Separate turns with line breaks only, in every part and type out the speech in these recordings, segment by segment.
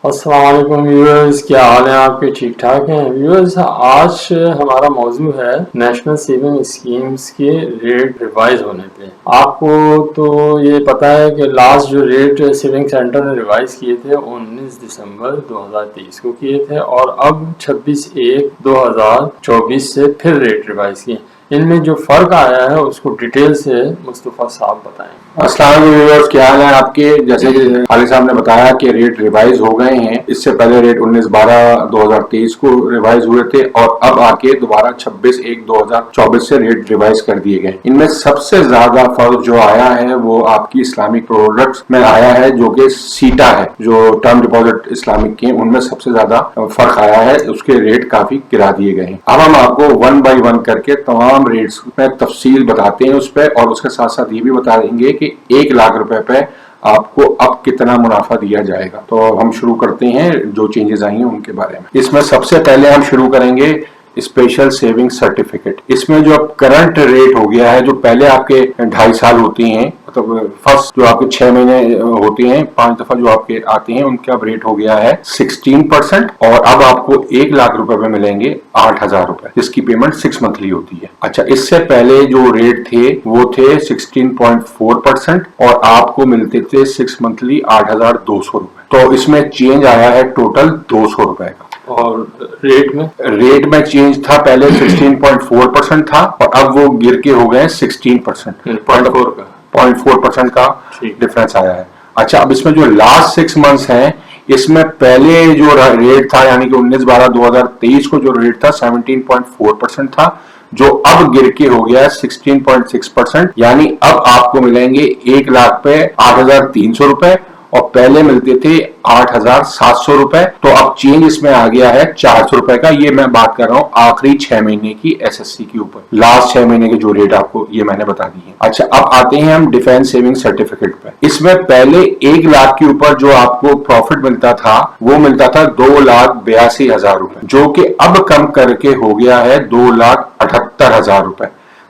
अस्सलाम वालेकुम व्यूअर्स, क्या हाल है आपके? ठीक ठाक हैं व्यूअर्स। आज हमारा मौजू है नेशनल सेविंग स्कीम्स के रेट रिवाइज होने पे। आपको तो ये पता है कि लास्ट जो रेट सेविंग सेंटर ने रिवाइज किए थे 19 दिसंबर 2023 को किए थे और अब 26/1/2024 से फिर रेट रिवाइज किए। इनमें जो फ़र्क आया है उसको डिटेल से मुस्तफ़ा साहब बताएंगे।
अस्सलाम वालेकुम व्यूअर्स, क्या हाल है आपके? जैसे कि खालिद साहब ने बताया कि रेट रिवाइज हो गए हैं। इससे पहले रेट 19/12/2023 को रिवाइज हुए थे और अब आके दोबारा 26/1/2024 से रेट रिवाइज कर दिए गए। इनमें सबसे ज्यादा फर्क जो आया है वो आपकी इस्लामिक प्रोडक्ट्स में आया है, जो कि सीटा है, जो टर्म डिपॉजिट इस्लामिक के, उनमें सबसे ज्यादा फर्क आया है। उसके रेट काफी गिरा दिए गए हैं। अब हम आपको 1 बाय 1 करके तमाम रेट्स में तफसील बताते हैं उस पर, और उसके साथ साथ ये भी बता देंगे कि 1 लाख रुपए पे आपको अब कितना मुनाफा दिया जाएगा। तो हम शुरू करते हैं जो चेंजेस आई हैं उनके बारे में। इसमें सबसे पहले हम शुरू करेंगे स्पेशल सेविंग सर्टिफिकेट। इसमें जो अब करंट रेट हो गया है, जो पहले आपके 2.5 साल होती हैं, मतलब फर्स्ट जो आपके 6 महीने होते हैं, 5 दफा जो आपके आते हैं, उनका अब रेट हो गया है 16%। और अब आपको 1 लाख रुपए में मिलेंगे 8,000 रुपए, जिसकी पेमेंट 6 मंथली होती है। अच्छा, इससे पहले जो रेट थे वो थे 16.4% और आपको मिलते थे 6 मंथली 8,200 रुपए। तो इसमें चेंज आया है टोटल 200 रुपए का।
और रेट में
चेंज था, पहले 16.4% था और अब वो गिर के हो गए 16%। 0.4% का डिफरेंस आया है। अच्छा, अब इसमें जो लास्ट 6 मंथ्स हैं, इसमें पहले जो रेट था, यानी कि 19/12/2023 को जो रेट था 17.4% था, जो अब गिर के हो गया 16.6%। यानी अब आपको मिलेंगे 1 लाख पे 8,300 रुपए और पहले मिलते थे 8,700 रुपए। तो अब चेंज इसमें आ गया है 400 रुपए का। ये मैं बात कर रहा हूँ आखिरी 6 महीने की एसएससी के ऊपर, लास्ट 6 महीने के जो रेट आपको ये मैंने बता दी है। अच्छा, अब आते हैं हम डिफेंस सेविंग सर्टिफिकेट पे। इसमें पहले 1 लाख के ऊपर जो आपको प्रॉफिट मिलता था वो मिलता था 2,82,000 रुपए, जो कि अब कम करके हो गया है 2,78,000 रुपए।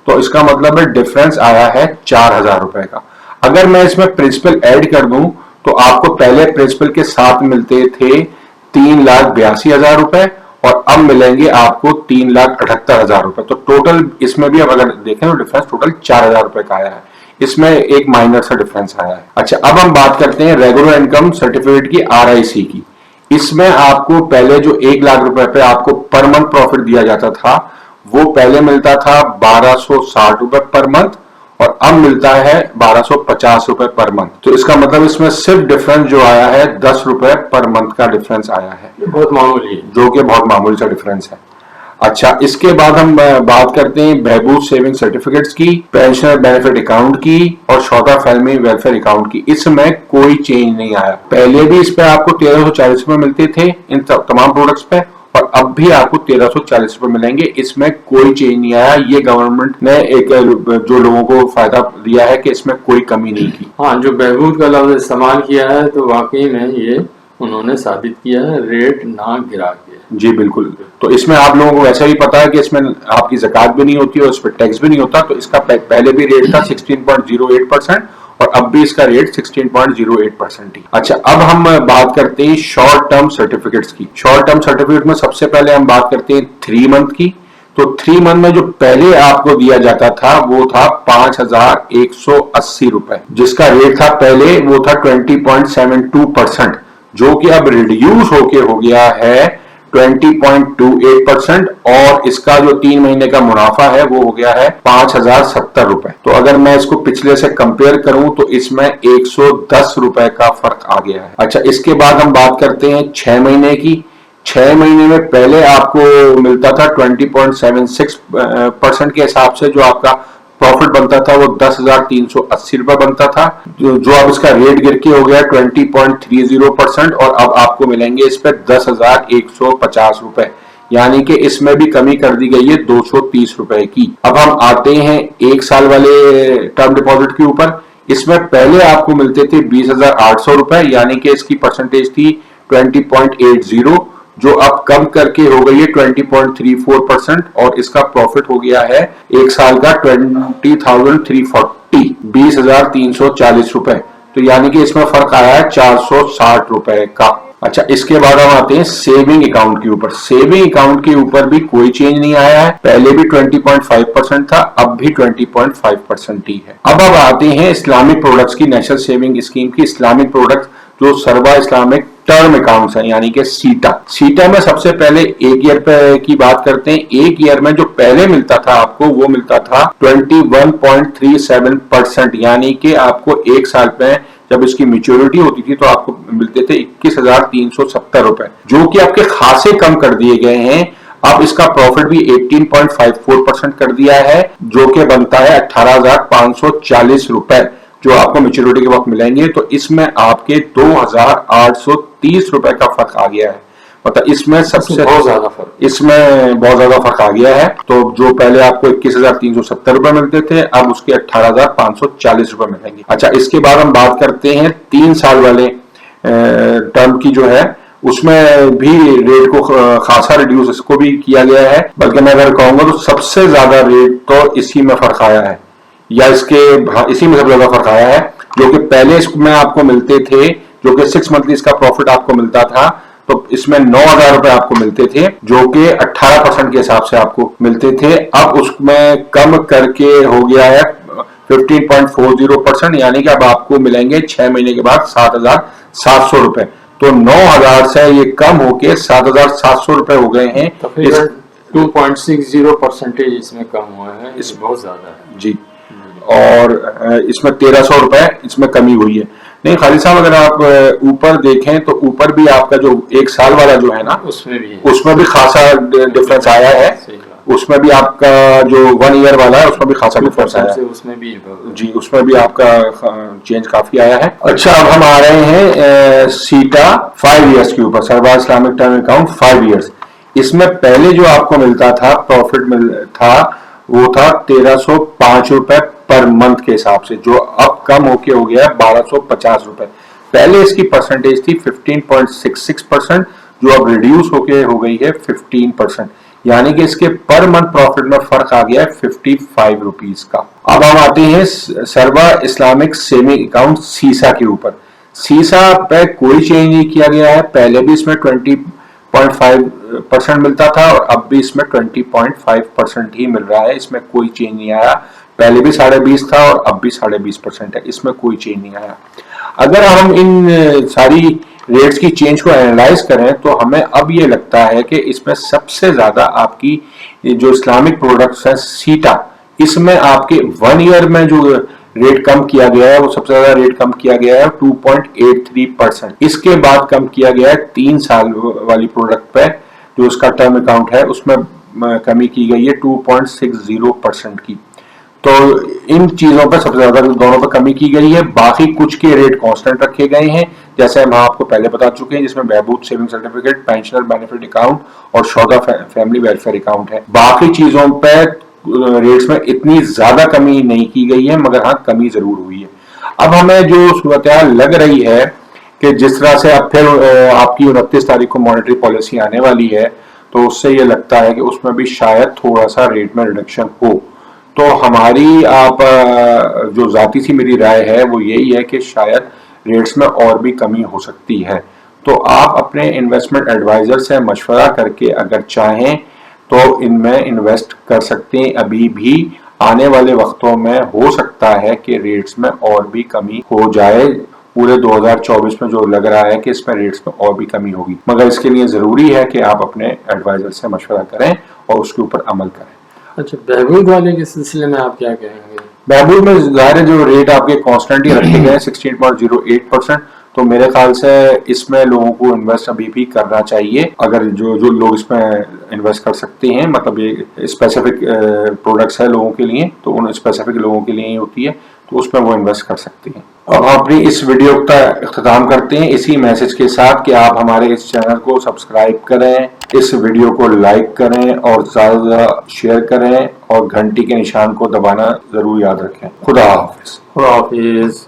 तो इसका मतलब है डिफरेंस आया है 4,000 रुपए का। अगर मैं इसमें प्रिंसिपल ऐड कर दूं तो आपको पहले प्रिंसिपल के साथ मिलते थे 3,82,000 रुपए और अब मिलेंगे आपको 3,78,000 रुपए। तो टोटल इसमें भी अब अगर देखें तो डिफरेंस टोटल 4,000 रुपए का आया है। इसमें एक माइनर सा डिफरेंस आया है। अच्छा, अब हम बात करते हैं रेगुलर इनकम सर्टिफिकेट की, आरआईसी की। इसमें आपको पहले जो 1 लाख रुपए पे आपको पर मंथ प्रॉफिट दिया जाता था, वो पहले मिलता था 1,260 रुपए पर मंथ और अब मिलता है 1,250 रुपए पर मंथ। तो इसका मतलब इसमें सिर्फ डिफरेंस जो आया है 10 रुपए पर मंथ का डिफरेंस आया है,
बहुत मामूली,
जो कि बहुत मामूली सा डिफरेंस है। अच्छा, इसके बाद हम बात करते हैं बहबूद सेविंग सर्टिफिकेट्स की, पेंशनर बेनिफिट अकाउंट की और शौता फैमिली वेलफेयर अकाउंट की। इसमें कोई चेंज नहीं आया। पहले भी इस पे आपको 1,340 रुपए मिलते थे इन तमाम प्रोडक्ट्स पे और अब भी आपको 1,340 रुपए मिलेंगे। इसमें कोई चेंज नहीं आया। ये गवर्नमेंट ने एक जो लोगों को फायदा दिया है कि इसमें कोई कमी नहीं की।
हाँ, जो बहबूद का लफ्ज इस्तेमाल किया है तो वाकई में ये उन्होंने साबित किया है, रेट ना गिरा के।
जी बिल्कुल। तो इसमें आप लोगों को वैसे ही पता है कि इसमें आपकी ज़कात भी नहीं होती और इस पर टैक्स भी नहीं होता। तो इसका पहले भी रेट था 16.08% और अब भी इसका रेट 16.08% ही। अच्छा, अब हम बात करते हैं शॉर्ट टर्म सर्टिफिकेट्स की। शॉर्ट टर्म सर्टिफिकेट में सबसे पहले हम बात करते हैं 3 मंथ की। तो 3 मंथ में जो पहले आपको दिया जाता था वो था 5,180 रुपए, जिसका रेट था पहले वो था 20.72%, जो कि अब रिड्यूस होके हो गया है 20.28% और इसका जो 3 महीने का मुनाफा है वो हो गया है 5,070 रुपए। तो अगर मैं इसको पिछले से कंपेयर करूं तो इसमें 110 रुपए का फर्क आ गया है। अच्छा, इसके बाद हम बात करते हैं 6 महीने की। 6 महीने में पहले आपको मिलता था 20.76% के हिसाब से जो आपका प्रॉफिट बनता था वो 10,380 रुपए बनता था, जो अब इसका रेट गिर के हो गया 20.30% और अब आपको मिलेंगे इस पे 10,150 रुपए। यानी कि इसमें भी कमी कर दी गई है 230 रुपए की। अब हम आते हैं 1 साल वाले टर्म डिपॉजिट के ऊपर। इसमें पहले आपको मिलते थे 20,800 रुपए, यानी कि इसकी परसेंटेज थी 20.80, जो अब कम करके हो गई है 20.34% और इसका प्रॉफिट हो गया है 1 साल का 20,340, 20,340 रुपए। तो यानी कि इसमें फर्क आया है 460 रुपए का। अच्छा, इसके बाद हम आते हैं सेविंग अकाउंट के ऊपर। सेविंग अकाउंट के ऊपर भी कोई चेंज नहीं आया है, पहले भी 20.5% था, अब भी 20.5% ही है। अब आते हैं इस्लामिक प्रोडक्ट्स की, नेशनल सेविंग स्कीम की इस्लामिक प्रोडक्ट जो सर्वा इस्लामिक टर्म अकाउंट्स है, यानी कि सीटा। सीटा में सबसे पहले एक ईयर पे की बात करते हैं। एक ईयर में जो पहले मिलता था आपको, वो मिलता था 21.37%, यानी कि आपको एक साल पे जब इसकी मैच्योरिटी होती थी तो आपको मिलते थे 21,370 रुपए, जो कि आपके खासे कम कर दिए गए हैं। अब इसका प्रॉफिट भी 18.54% कर दिया है, जो कि बनता है 18,540 रुपए, जो आपको मैच्योरिटी के वक्त मिलेंगे। तो इसमें आपके 2,830 रुपए का फर्क आ गया है। मतलब इसमें सबसे
बहुत ज्यादा फर्क,
इसमें बहुत ज्यादा फर्क आ गया है। तो जो पहले आपको 21,370 रुपए मिलते थे, अब उसके 18,540 रुपए मिलेंगे। अच्छा, इसके बाद हम बात करते हैं 3 साल वाले टर्म की जो है, उसमें भी रेट को खासा रिड्यूस इसको भी किया गया है। बल्कि मैं अगर कहूंगा तो सबसे ज्यादा रेट तो इसी में फर्क आया है, या इसी में सबसे ज्यादा फर्क आया है। जो कि पहले इसमें आपको मिलते थे, जो कि 6 मंथली इसका प्रॉफिट आपको मिलता था, तो इसमें 9,000 रुपए आपको मिलते थे, जो कि 18% के हिसाब से आपको मिलते थे। अब उसमें कम करके हो गया है 15.40%, यानी कि अब आपको मिलेंगे 6 महीने के बाद 7,700 रुपए। तो 9,000 से ये कम होके 7,700 रुपए हो गए हैं।
2.60% इसमें कम हुआ है, इस बहुत ज्यादा है
जी। और इसमें 1,300 रुपए इसमें कमी हुई है। नहीं खालिद साहब, अगर आप ऊपर देखें तो ऊपर भी आपका जो एक साल वाला जो है ना, उसमें भी खासा डिफरेंस आया है। उसमें भी आपका जो 1 ईयर वाला है, उसमें भी खासा डिफरेंस आया है।
उसमें भी
जी, उसमें भी आपका चेंज काफी आया है। अच्छा, अब हम आ रहे हैं सीटा 5 ईयर्स के ऊपर, सर्वा इस्लामिक टर्म अकाउंट 5 ईयर्स। इसमें पहले जो आपको मिलता था, प्रॉफिट था, वो था 1,305 रुपए पर मंथ के हिसाब से, जो अब कम होके हो गया है 1,250 रुपए। पहले इसकी परसेंटेज थी 15.66%, जो अब रिड्यूस होके हो गई है 15%, यानी कि इसके पर मंथ प्रॉफिट में फर्क आ गया है 55 रुपीज का। अब हम आते हैं सर्वा इस्लामिक सेविंग अकाउंट सीसा के ऊपर। सीसा पे कोई चेंज नहीं किया गया है, पहले भी इसमें 20.5% मिलता था और अब भी इसमें 20.5% ही मिल रहा है। इसमें कोई चेंज नहीं आया, पहले भी 20.5 था और अब भी 20.5% है, इसमें कोई चेंज नहीं आया। अगर हम इन सारी रेट्स की चेंज को एनालाइज करें तो हमें अब ये लगता है कि इसमें सबसे ज्यादा आपकी जो इस्लामिक प्रोडक्ट्स हैं सीटा, इसमें आपके 1 ईयर में जो रेट कम किया गया है, वो सबसे ज्यादा रेट कम किया गया है 2.83%। इसके बाद कम किया गया है 3 साल वाली प्रोडक्ट पे, जो उसका टर्म अकाउंट है, उसमें कमी की गई है 2.60% की। तो इन चीजों पर सबसे ज्यादा दोनों पर कमी की गई है। बाकी कुछ के रेट कांस्टेंट रखे गए हैं, जैसे हम आपको पहले बता चुके हैं, जिसमें Behbood saving certificate, pensioner benefit account और शौदा फैमिली वेलफेयर अकाउंट है। बाकी चीजों पर रेट्स में इतनी ज्यादा कमी नहीं की गई है, मगर हाँ कमी जरूर हुई है। अब हमें जो सूरत लग रही है कि जिस तरह से अब फिर आपकी 29 तारीख को मॉनेटरी पॉलिसी आने वाली है, तो उससे ये लगता है कि उसमें भी शायद थोड़ा सा रेट में रिडक्शन हो। तो हमारी आप जो जाती सी मेरी राय है वो यही है कि शायद रेट्स में और भी कमी हो सकती है। तो आप अपने इन्वेस्टमेंट एडवाइजर से मशवरा करके अगर चाहें तो इनमें इन्वेस्ट कर सकते हैं। अभी भी आने वाले वक्तों में हो सकता है कि रेट्स में और भी कमी हो जाए। पूरे 2024 में जो लग रहा है कि इसमें रेट्स में और भी कमी होगी, मगर इसके लिए जरूरी है कि आप अपने एडवाइजर से मशवरा करें और उसके ऊपर अमल करें।
अच्छा, बहबूद वाले के सिलसिले में आप क्या कहेंगे?
बहबूद में जाहिर है जो रेट आपके कांस्टेंट ही रखे गए हैं 16.08%, तो मेरे ख्याल से इसमें लोगों को इन्वेस्ट अभी भी करना चाहिए। अगर जो लोग इसमें इन्वेस्ट कर सकते हैं, मतलब ये स्पेसिफिक प्रोडक्ट्स है लोगों के लिए, तो उन स्पेसिफिक लोगों के लिए ही होती है, तो उसमें वो इन्वेस्ट कर सकते हैं। अब हम अपनी इस वीडियो का इख्तिताम करते हैं इसी मैसेज के साथ कि आप हमारे इस चैनल को सब्सक्राइब करें, इस वीडियो को लाइक करें और ज़्यादा से ज़्यादा शेयर करें और घंटी के निशान को दबाना जरूर याद रखें। खुदा हाफिज।
खुदा हाफिज।